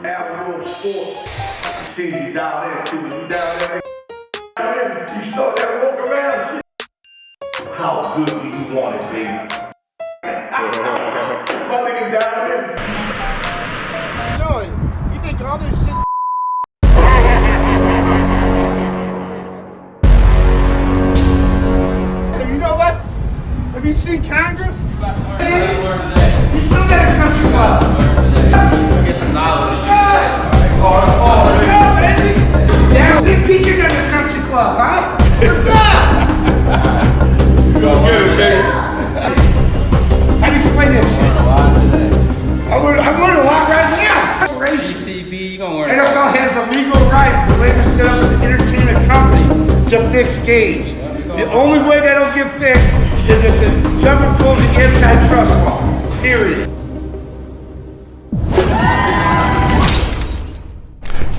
Outdoor sports. I see you down there too. You down there? You start that walk around shit. How good do you want it, baby? My nigga down there. No, you think all this shit? So you know what? Have you seen Congress? You still got a country club. Get some knowledge. What's up, baby? Yeah, big teacher got a country club, huh? What's up? You gonna get it, baby. How do you explain this shit? I learned a lot right now. CB, you gonna learn. NFL has a legal right to later set up an entertainment company to fix games. The only way that'll get fixed is if the government pulls the antitrust law. Period.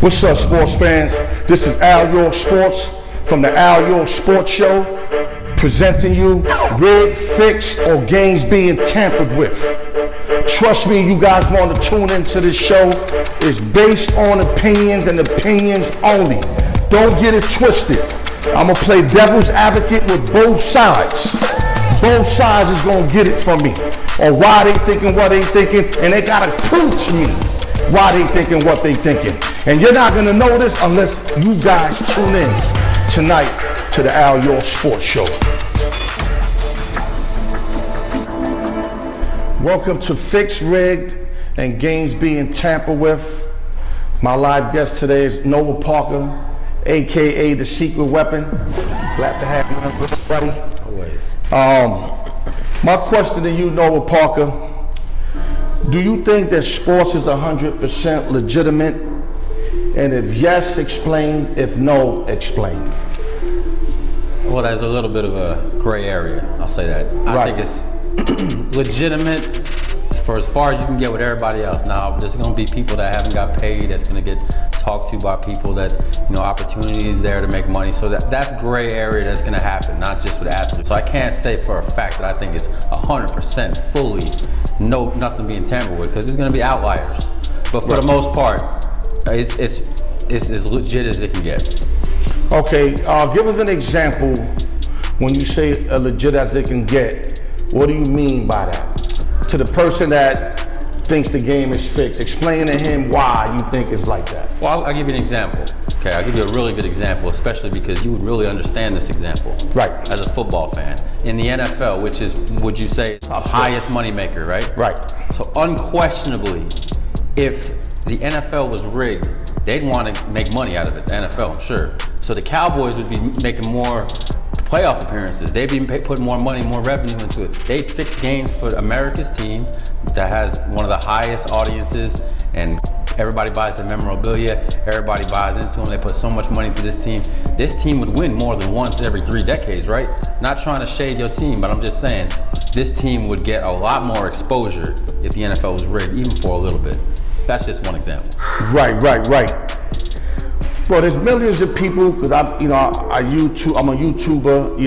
What's up, sports fans? This is Al York Sports from the Al York Sports Show, presenting you rigged, fixed, or games being tampered with. Trust me, you guys want to tune into this show. It's based on opinions and opinions only. Don't get it twisted. I'm going to play devil's advocate with both sides. Both sides is going to get it from me, or why they thinking what they thinking, and they got to prove to me why they thinking what they thinking. And you're not going to know this unless you guys tune in tonight to the Al York Sports Show. Welcome to Fixed, Rigged, and Games Being Tampered With. My live guest today is Noah Parker, AKA The Secret Weapon. Glad to have you on, buddy. Always. My question to you, Noah Parker, do you think that sports is 100% legitimate? And if yes, explain. If no, explain. Well, there's a little bit of a gray area. I'll say that. I think it's legitimate for as far as you can get with everybody else. Now, there's going to be people that haven't got paid. That's going to get talked to by people that, opportunities there to make money. So that's gray area that's going to happen, not just with athletes. So I can't say for a fact that I think it's 100% fully nothing being tampered with, because there's going to be outliers. But for the most part, it's as legit as it can get. Okay, give us an example when you say legit as it can get. What do you mean by that? To the person that thinks the game is fixed, explain to him why you think it's like that. Well, I'll give you an example. Okay, I'll give you a really good example, especially because you would really understand this example. Right. As a football fan. In the NFL, which is, would you say, the highest moneymaker, right? Right. So unquestionably, if the NFL was rigged, they'd want to make money out of it, the NFL, I'm sure. So the Cowboys would be making more playoff appearances. They'd be putting more money, more revenue into it. They'd fix games for America's team that has one of the highest audiences, and everybody buys the memorabilia, everybody buys into them, they put so much money into this team. This team would win more than once every 3 decades, right? Not trying to shade your team, but I'm just saying, this team would get a lot more exposure if the NFL was rigged, even for a little bit. That's just one example. Right. Well, there's millions of people, because I'm a YouTuber.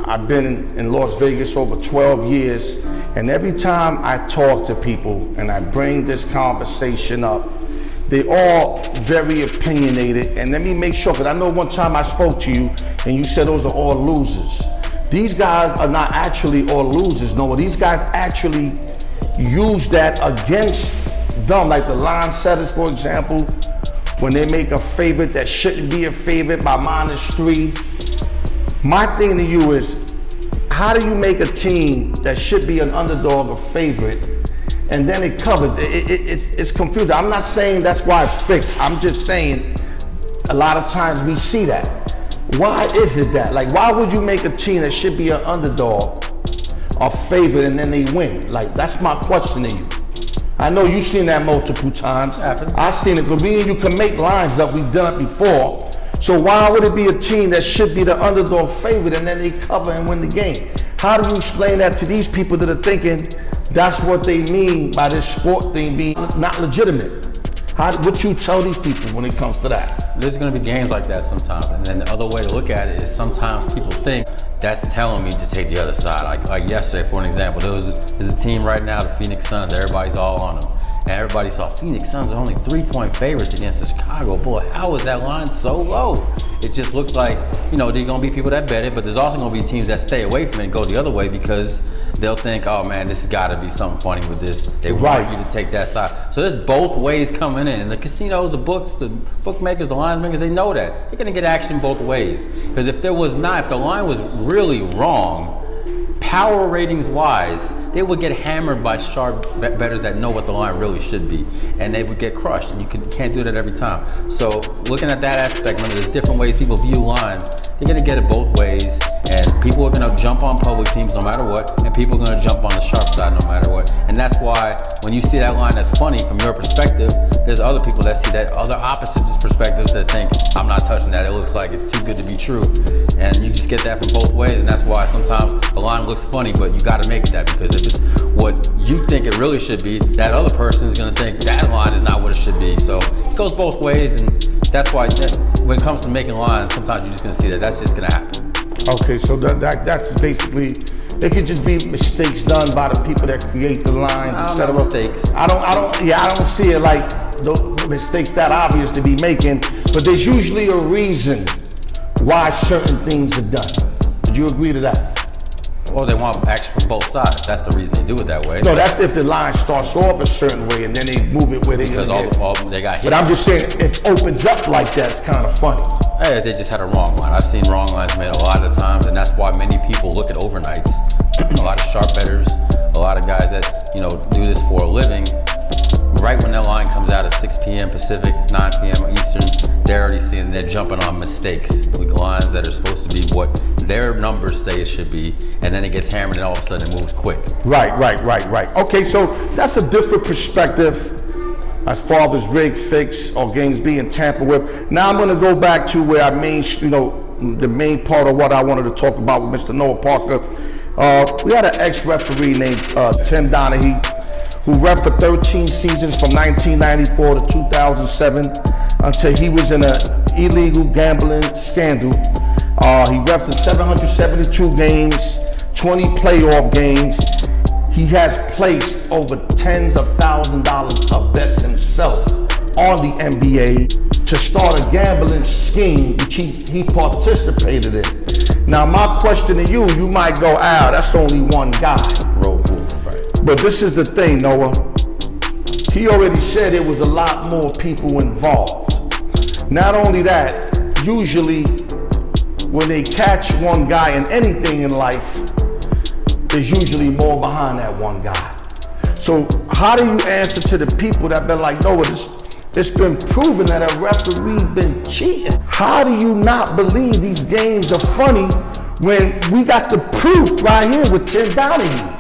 I've been in Las Vegas over 12 years, and every time I talk to people and I bring this conversation up, they all very opinionated. And let me make sure, because I know one time I spoke to you and you said those are all losers. These guys are not actually all losers. No, these guys actually use that against them, like the line setters, for example. When they make a favorite that shouldn't be a favorite by -3. My thing to you is, how do you make a team that should be an underdog a favorite, and then it covers? It's confusing. I'm not saying that's why it's fixed. I'm just saying a lot of times we see that. Why is it that? Like, why would you make a team that should be an underdog a favorite and then they win? Like, that's my question to you. I know you've seen that multiple times. I've seen it, but me and you can make lines up. We've done it before. So why would it be a team that should be the underdog favorite and then they cover and win the game? How do you explain that to these people that are thinking that's what they mean by this sport thing being not legitimate? What you tell these people when it comes to that? There's going to be games like that sometimes, and then the other way to look at it is sometimes people think that's telling me to take the other side. Like yesterday, for an example, there's a team right now, the Phoenix Suns. Everybody's all on them, And everybody saw Phoenix Suns are only 3-point favorites against the Chicago Bulls. How is that line so low? It just looked like, there's going to be people that bet it, but there's also going to be teams that stay away from it and go the other way because they'll think, oh man, this has got to be something funny with this. They want you to take that side. So there's both ways coming in. The casinos, the books, the bookmakers, the line makers, they know that. They're going to get action both ways. Because if the line was really wrong, power ratings wise, they would get hammered by sharp bettors that know what the line really should be, and they would get crushed. And you can't do that every time. So looking at that aspect, there's different ways people view lines. They're gonna get it both ways, and people are gonna jump on public teams no matter what, and people are gonna jump on the sharp side no matter what. And that's why when you see that line that's funny from your perspective, there's other people that see that other opposite perspective that think, I'm not touching that, it looks like it's too good to be true. And you just get that from both ways, and that's why sometimes the line looks funny, but you gotta make it that, because if it's what you think it really should be, that other person is gonna think that line is not what it should be. So it goes both ways, and that's why when it comes to making lines, sometimes you're just gonna see that. That's just gonna happen. Okay, so that's basically, it could just be mistakes done by the people that create the lines, etc. Mistakes. I don't see it like the mistakes that obvious to be making, but there's usually a reason why certain things are done. Would you agree to that? Or they want action from both sides. That's the reason they do it that way. No, that's if the line starts off a certain way and then they move it where they because all they got hit. But I'm just saying, if it opens up like that, it's kind of funny. Hey, they just had a wrong line. I've seen wrong lines made a lot of times, and that's why many people look at overnights. A lot of sharp bettors, a lot of guys that do this for a living. Right when that line comes out at 6 p.m. Pacific, 9 p.m. Eastern, they're already seeing, they're jumping on mistakes with lines that are supposed to be what their numbers say it should be, and then it gets hammered and all of a sudden it moves quick. Right. Okay, so that's a different perspective as far as rig fix or games being tampered with. Now I'm going to go back to where I the main part of what I wanted to talk about with Mr. Noah Parker. We had an ex-referee named Tim Donaghy, who ref for 13 seasons from 1994 to 2007 until he was in an illegal gambling scandal. He refed in 772 games, 20 playoff games. He has placed over tens of thousands of dollars of bets himself on the NBA to start a gambling scheme which he participated in. Now my question to you might go, that's only one guy. But this is the thing, Noah. He already said there was a lot more people involved. Not only that, usually when they catch one guy in anything in life, there's usually more behind that one guy. So how do you answer to the people that been like, Noah, it's been proven that a referee been cheating? How do you not believe these games are funny when we got the proof right here with Tim Donaghy?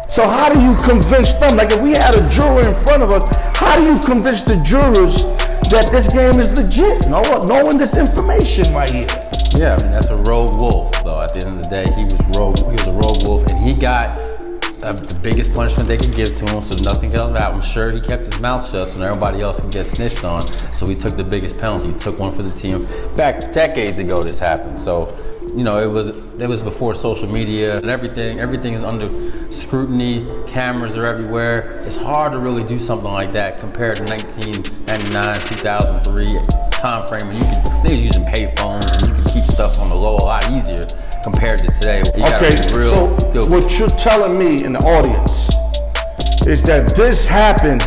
So how do you convince them? Like if we had a juror in front of us, how do you convince the jurors that this game is legit? Knowing this information right here. Yeah, that's a rogue wolf. Though at the end of the day, he was a rogue wolf, and he got the biggest punishment they could give to him, so nothing else out. I'm sure he kept his mouth shut so everybody else could get snitched on. So he took the biggest penalty. He took one for the team. Back decades ago, this happened. So. It was before social media and everything. Everything is under scrutiny. Cameras are everywhere. It's hard to really do something like that compared to 1999, 2003 time frame when they were using pay phones and you could keep stuff on the low a lot easier compared to today. So what you're telling me in the audience is that this happened,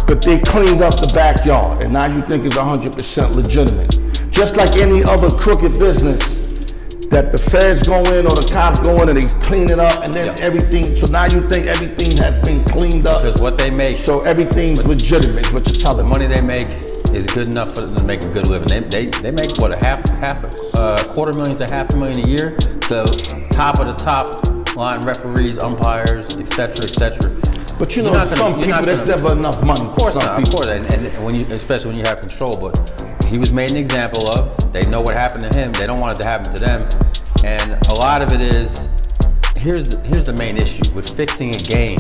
but they cleaned up the backyard, and now you think it's 100% legitimate. Just like any other crooked business, that the feds go in or the cops go in and they clean it up and then everything, so now you think everything has been cleaned up. Because what they make. So everything's legitimate is what you're telling me. The money they make is good enough for them to make a good living. They make what, $250,000 to $500,000 a year. The top of the top line referees, umpires, etc. But some people, there's never enough money. Of course not. Of course, and especially when you have control. But he was made an example of. They know what happened to him. They don't want it to happen to them. And a lot of it is, here's the main issue with fixing a game.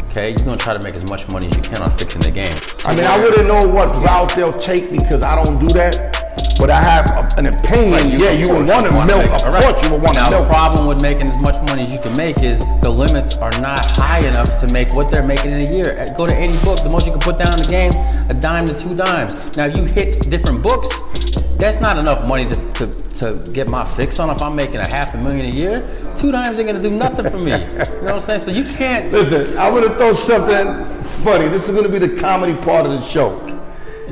Okay, you're gonna try to make as much money as you can on fixing the game. I wouldn't know what route they'll take because I don't do that. but I have an opinion. You would want to milk. Of course, you would want to milk. Now, the problem with making as much money as you can make is the limits are not high enough to make what they're making in a year. Go to any book, the most you can put down in the game, a dime to 2 dimes. Now, if you hit different books, that's not enough money to get my fix on. If I'm making $500,000 a year, 2 dimes ain't gonna do nothing for me. You know what I'm saying? So you can't. Listen, I want to throw something funny. This is gonna be the comedy part of the show.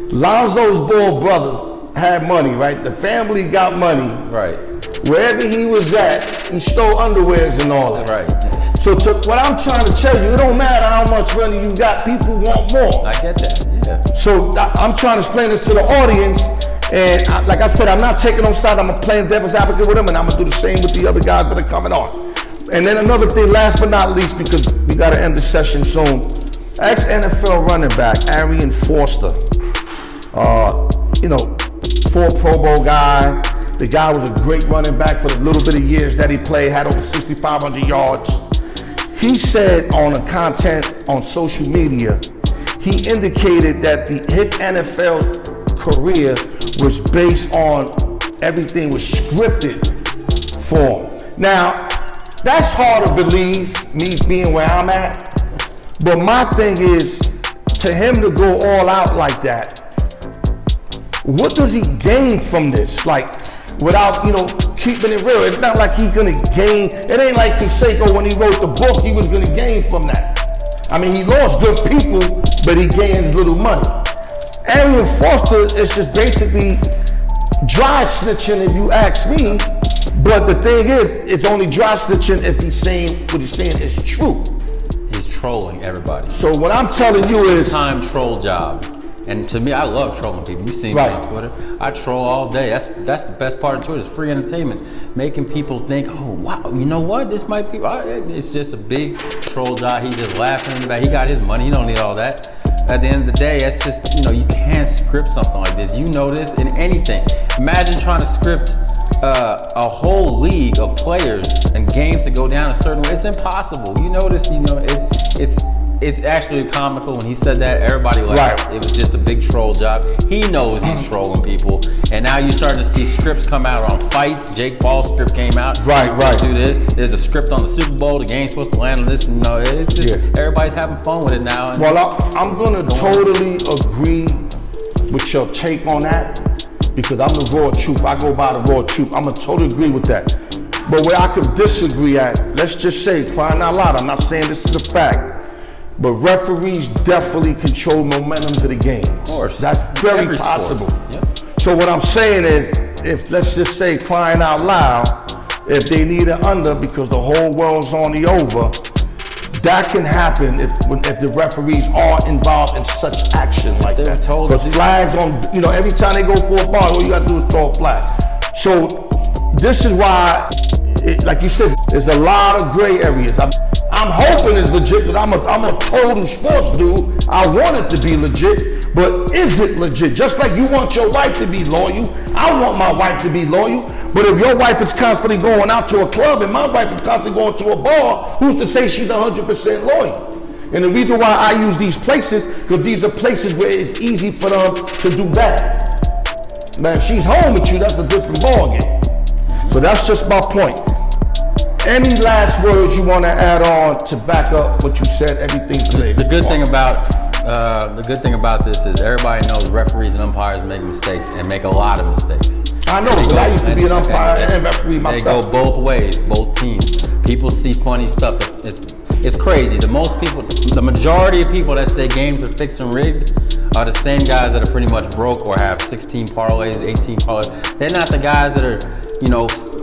Lonzo's Ball brothers had money, right? The family got money. Right. Wherever he was at, he stole underwears and all that. Right. So what I'm trying to tell you, it don't matter how much money you got, people want more. I get that, yeah. So I'm trying to explain this to the audience, and like I said, I'm not taking on side, I'm playing devil's advocate with them, and I'm gonna do the same with the other guys that are coming on. And then another thing, last but not least, because we gotta end the session soon, ex-NFL running back, Arian Foster, 4 Pro Bowl guy. The guy was a great running back for the little bit of years that he played, had over 6,500 yards. He said on a content on social media, he indicated that his NFL career was based on everything was scripted for him. Now, that's hard to believe, me being where I'm at, but my thing is, to him to go all out like that, what does he gain from this? Like, without, keeping it real. It's not like he's gonna gain. It ain't like Canseco when he wrote the book, he was gonna gain from that. I mean, he lost good people, but he gains little money. Arian Foster is just basically dry snitching, if you ask me. But the thing is, it's only dry snitching if he's saying what he's saying is true. He's trolling everybody. So what I'm telling you is, time troll job. And to me, I love trolling people. You see me on Twitter. I troll all day. That's the best part of Twitter. It's free entertainment. Making people think, oh, wow, you know what? This might be, it's just a big troll job. He's just laughing in the back. He got his money. He don't need all that. At the end of the day, it's just, you can't script something like this. You know this in anything. Imagine trying to script a whole league of players and games to go down a certain way. It's impossible. You notice, it's actually comical when he said that. Everybody laughed. Right. It was just a big troll job. He knows he's trolling people, and now you're starting to see scripts come out on fights. Jake Paul's script came out. Right. Do this. There's a script on the Super Bowl. The game's supposed to land on this. It's just everybody's having fun with it now. Well, I'm gonna totally agree with your take on that, because I'm the raw truth. I go by the raw truth. I'm gonna totally agree with that. But where I could disagree at, let's just say, crying out loud, I'm not saying this is a fact, but referees definitely control momentum to the game. Of course. That's very possible. Yep. So what I'm saying is, if let's just say, crying out loud, if they need an under because the whole world's on the over, that can happen if the referees are involved in such action like that. Because flags on, every time they go for a ball, all you gotta do is throw a flag. So this is why, like you said, there's a lot of gray areas. I'm hoping it's legit, because I'm a total sports dude. I want it to be legit, but is it legit? Just like you want your wife to be loyal, I want my wife to be loyal. But if your wife is constantly going out to a club and my wife is constantly going to a bar, who's to say she's 100% loyal? And the reason why I use these places, because these are places where it's easy for them to do that. Man, if she's home with you, that's a different ballgame. So that's just my point. Any last words you want to add on to back up what you said, everything today? The good thing about this is everybody knows referees and umpires make mistakes and make a lot of mistakes. I know, because I used to be an umpire and referee myself. They go both ways, both teams. People see funny stuff. It's crazy. The majority of people that say games are fixed and rigged are the same guys that are pretty much broke or have 16 parlays, 18 parlays. They're not the guys that are,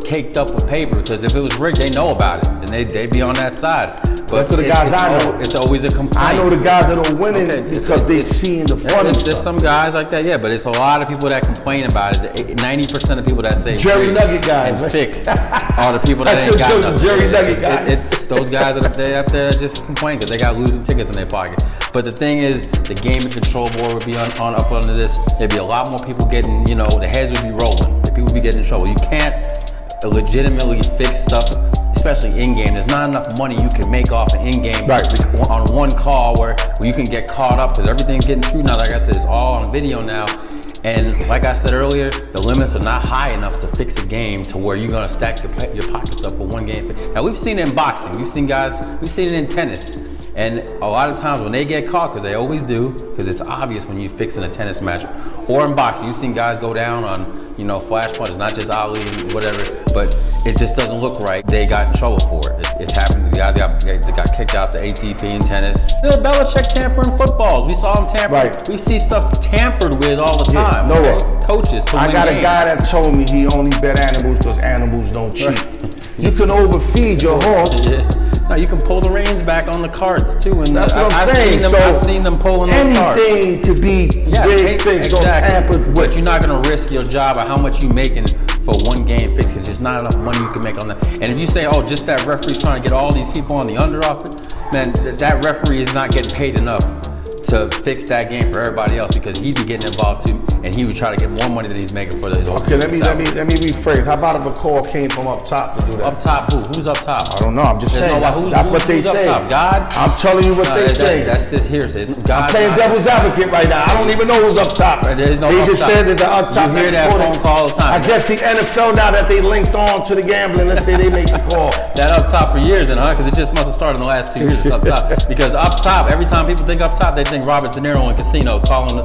caked up with paper, because if it was rigged, they know about it and they'd be on that side. But for the guys I know, it's always a complaint. I know the guys that are winning because they're seeing the funny stuff. There's some guys like that, but it's a lot of people that complain about it. 90% of people that say Jerry Nugget guys and fixed are the people that ain't got nothing. Jerry Nugget guys. It's those guys that are up there that just complain because they got losing tickets in their pocket. But the thing is, the game and control board would be up under this. There'd be a lot more people getting, the heads would be rolling. The people would be getting in trouble. You can't legitimately fix stuff, especially in-game. There's not enough money you can make off an in-game on one call where you can get caught up, because everything's getting scrutinized. Like I said, it's all on video now. And like I said earlier, the limits are not high enough to fix a game to where you're gonna stack your pockets up for one game. Now we've seen it in boxing, we've seen it in tennis. And a lot of times when they get caught, because they always do, because it's obvious when you're fixing a tennis match, or in boxing, you've seen guys go down on, flash punches, not just Ali and whatever, but it just doesn't look right. They got in trouble for it. It's happened. The guys got kicked out the ATP in tennis. Bill Belichick tampering footballs. We saw him tamper. Right. We see stuff tampered with all the time. Yeah, coaches to I got games. a guy that told me he only bet animals because animals don't cheat. You can overfeed your horse. Yeah. No, you can pull the reins back on the carts too, and That's what I'm saying. I've seen them pulling those carts. Anything to be big fixed or tampered with. But you're not going to risk your job or how much you're making for one game fix, because there's not enough money you can make on that. And if you say, oh, just that referee's trying to get all these people on the under off it, man, that referee is not getting paid enough to fix that game for everybody else, because he'd be getting involved too, and he would try to get more money than he's making for his organization. Okay, let me rephrase. How about if a call came from up top to do that? Up top, who? Who's up top? I don't know. I'm just saying. That's what they say. Up top? God? I'm telling you what they say. That's just hearsay. I'm playing devil's advocate right now. I don't even know who's up top. There's no they up just top. said that the up top. You hear that phone call all the time. I guess the NFL, now that they linked on to the gambling, let's say they make the call. That up top for years, because it just must have started in the last 2 years. Up top, because up top, every time people think up top, they think Robert De Niro in Casino calling the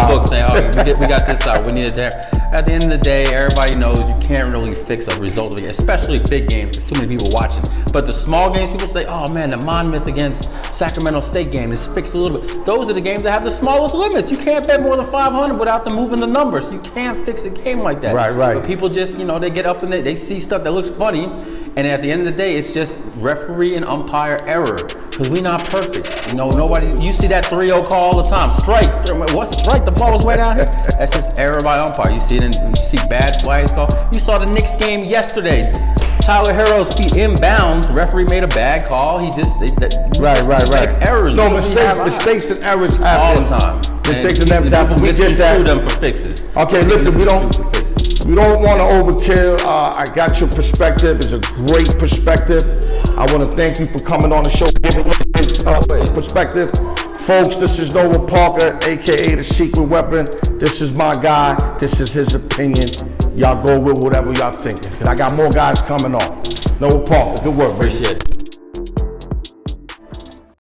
book saying, "Oh, we got this out. We need it there." At the end of the day, everybody knows you can't really fix a result of it, especially big games, because too many people watching. But the small games, people say, "Oh man, the Monmouth against Sacramento State game is fixed a little bit." Those are the games that have the smallest limits. You can't bet more than 500 without them moving the numbers. You can't fix a game like that. Right. But people just, they get up and they see stuff that looks funny. And at the end of the day, it's just referee and umpire error, because we're not perfect. Nobody. You see that 3-0 call all the time. Strike. What strike? The ball was way down here. That's just error by umpire. You see it, you see bad flags call. You saw the Knicks game yesterday. Tyler Herro's feet inbounds. Referee made a bad call. He just right. Errors. No, mistakes and errors happen all the time. Mistakes and errors happen. We get that. Sue them for fixes. Okay, listen. We don't want to overkill. I got your perspective. It's a great perspective. I want to thank you for coming on the show, giving your perspective. Folks, this is Noah Parker, aka The Secret Weapon. This is my guy. This is his opinion. Y'all go with whatever y'all thinking. And I got more guys coming on. Noah Parker, good work. Appreciate it.